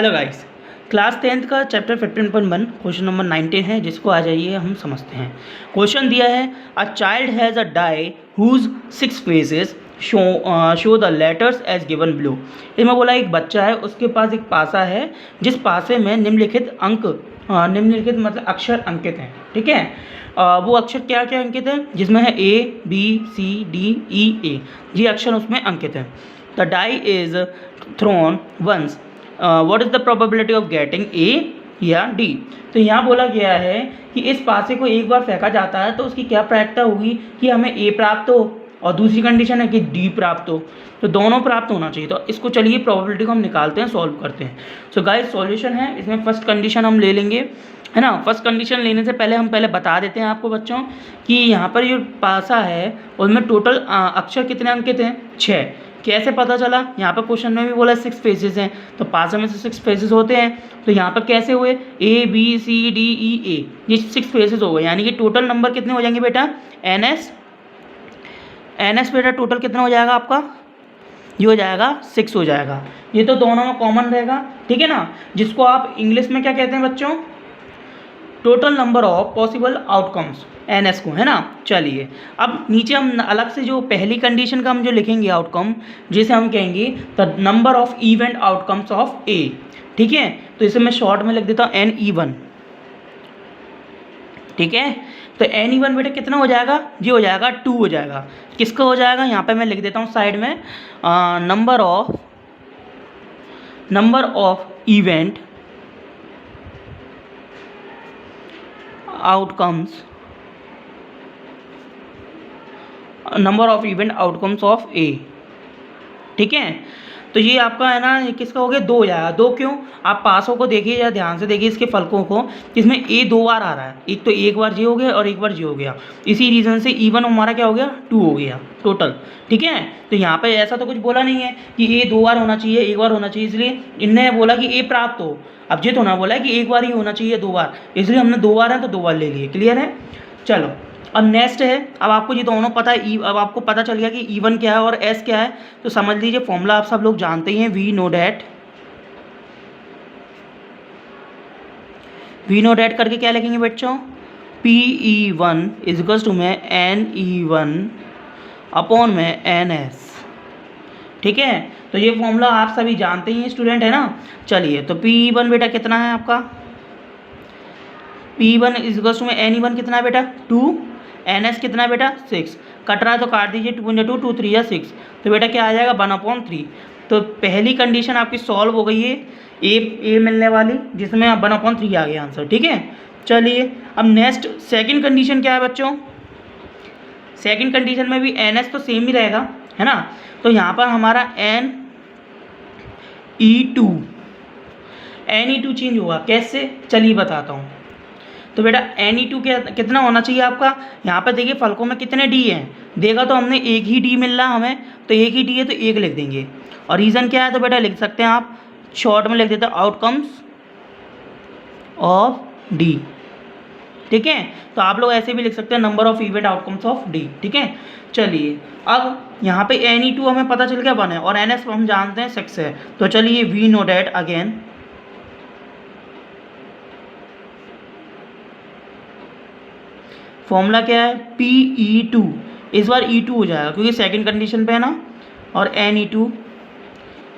Hello guys, class 10th का chapter 15.1 question number 19 है, जिसको आ जाइए हम समझते हैं। क्वेश्चन दिया है a child has a die whose 6 faces show the letters as given below. इसमें बोला एक बच्चा है, उसके पास एक पासा है जिस पासे में निम्नलिखित निम्नलिखित मतलब अक्षर अंकित हैं। ठीक है, वो अक्षर क्या क्या अंकित हैं, जिसमें है A B C D E A, ये अक्षर उसमें अंकित हैं। The die is thrown once, what is the probability of getting A या डी। तो यहाँ बोला गया है कि इस पासे को एक बार फेंका जाता है तो उसकी क्या प्रायिकता होगी कि हमें ए प्राप्त हो, और दूसरी कंडीशन है कि डी प्राप्त हो। तो दोनों प्राप्त होना चाहिए। तो इसको चलिए प्रोबेबिलिटी को हम निकालते हैं, सॉल्व करते हैं। सो गाइस सॉल्यूशन है, इसमें फर्स्ट कंडीशन हम ले लेंगे, है ना। फर्स्ट कंडीशन लेने से पहले हम बता देते हैं आपको बच्चों कि यहाँ पर जो पासा है उसमें टोटल अक्षर कितने अंकित हैं, 6। कैसे पता चला, यहाँ पर क्वेश्चन में भी बोला 6 फेजेस हैं, तो पासा में से 6 फेजेस होते हैं। तो यहाँ पर कैसे हुए, ABCDEA, ये 6 फेजेस हो गए, यानी कि टोटल नंबर कितने हो जाएंगे बेटा, NS बेटा टोटल कितना हो जाएगा आपका, ये हो जाएगा 6 हो जाएगा। ये तो दोनों में कॉमन रहेगा, ठीक है ना, जिसको आप इंग्लिश में क्या कहते हैं बच्चों, total number of possible outcomes, NS को, है ना। चलिए अब नीचे हम अलग से जो पहली कंडीशन का हम जो लिखेंगे आउटकम, जिसे हम कहेंगे the number of event outcomes of A। ठीक है, तो इसे मैं शॉर्ट में लिख देता हूँ NE1। ठीक है, तो NE1 बेटा कितना हो जाएगा, ये हो जाएगा 2 हो जाएगा। किसका हो जाएगा, यहाँ पे मैं लिख देता हूँ साइड में number of event outcomes, number of event outcomes of A। ठीक है, तो ये आपका है ना, ये किसका हो गया, 2 हो जाएगा। 2 क्यों, आप पासों को देखिए या ध्यान से देखिए इसके फलकों को, इसमें A 2 बार आ रहा है, एक तो एक बार ये हो गया और एक बार ये हो गया। इसी रीज़न से E1 हमारा क्या हो गया, 2 हो गया टोटल। ठीक है, तो यहाँ पे ऐसा तो कुछ बोला नहीं है कि A 2 बार होना चाहिए, एक बार होना चाहिए, इसलिए इनने बोला कि A प्राप्त हो। अब ये तो ना बोला है कि एक बार ही होना चाहिए, 2 बार, इसलिए हमने 2 बार है तो 2 बार ले लिए। क्लियर है, चलो अब नेक्स्ट है। अब आपको ये दोनों पता है, अब आपको पता चल गया कि E1 क्या है और S क्या है, तो समझ लीजिए फॉर्मूला आप सब लोग जानते ही हैं, वी नो डैट करके क्या लिखेंगे बच्चों, PE1 इजकल्स टू में NE1 अपॉन में NS। ठीक है, तो ये फॉर्मूला आप सभी जानते ही हैं स्टूडेंट, है ना। चलिए तो PE1 बेटा कितना है आपका, PE1 इजकल्स टू में NE1 कितना है बेटा 2, NS कितना है बेटा 6। कट रहा है तो काट दीजिए, 2 × 2 2 3 या 6, तो बेटा क्या आ जाएगा 1/3। तो पहली कंडीशन आपकी सॉल्व हो गई है, ए मिलने वाली, जिसमें 1/3 आ गया आंसर। ठीक है, चलिए अब नेक्स्ट सेकंड कंडीशन क्या है बच्चों, सेकंड कंडीशन में भी NS तो सेम ही रहेगा, है ना। तो यहाँ पर हमारा NE2 चेंज होगा, कैसे चलिए बताता हूँ। तो बेटा NE2 कितना होना चाहिए आपका, यहाँ पर देखिए फलकों में कितने D हैं, देखा तो हमने एक ही D मिल रहा है हमें, तो एक ही D है तो एक लिख देंगे। और रीज़न क्या है, तो बेटा लिख सकते हैं आप शॉर्ट में लिख देते हैं आउटकम्स ऑफ D। ठीक है, तो आप लोग ऐसे भी लिख सकते हैं number of event outcomes of D। ठीक है, चलिए अब यहाँ पे NE2 हमें पता चल गया 1 है और NS हम जानते हैं 6 है। तो चलिए we know that again, formula क्या है, PE2, इस बार E2 हो जाएगा क्योंकि सेकंड कंडीशन पे है ना, और NE2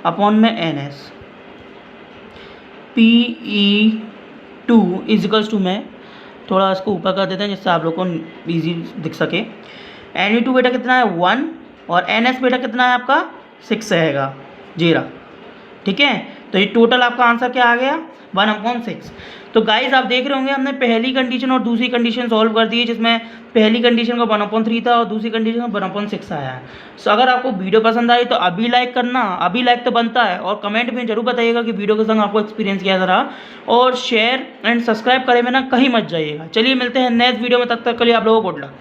अपॉन में NS। PE2 इजिकल्स टू में, थोड़ा इसको ऊपर कर देते हैं जिससे आप लोग को ईजी दिख सके। NE2 बेटा कितना है 1 और NS बेटा कितना है आपका 6 रहेगा, 0। ठीक है, तो ये टोटल आपका आंसर क्या आ गया 1/6। तो गाइज आप देख रहे होंगे हमने पहली कंडीशन और दूसरी कंडीशन सॉल्व कर दी है, जिसमें पहली कंडीशन का 1/3 था और दूसरी कंडीशन का 1/6 आया है। सो अगर आपको वीडियो पसंद आई तो अभी लाइक करना, अभी लाइक तो बनता है, और कमेंट में जरूर बताइएगा कि वीडियो के संग आपको एक्सपीरियंस कैसा रहा, और शेयर एंड सब्सक्राइब करे में ना कहीं मत जाइएगा। चलिए मिलते हैं नेक्स्ट वीडियो में, तब तक के लिए आप लोगों को गुड लक।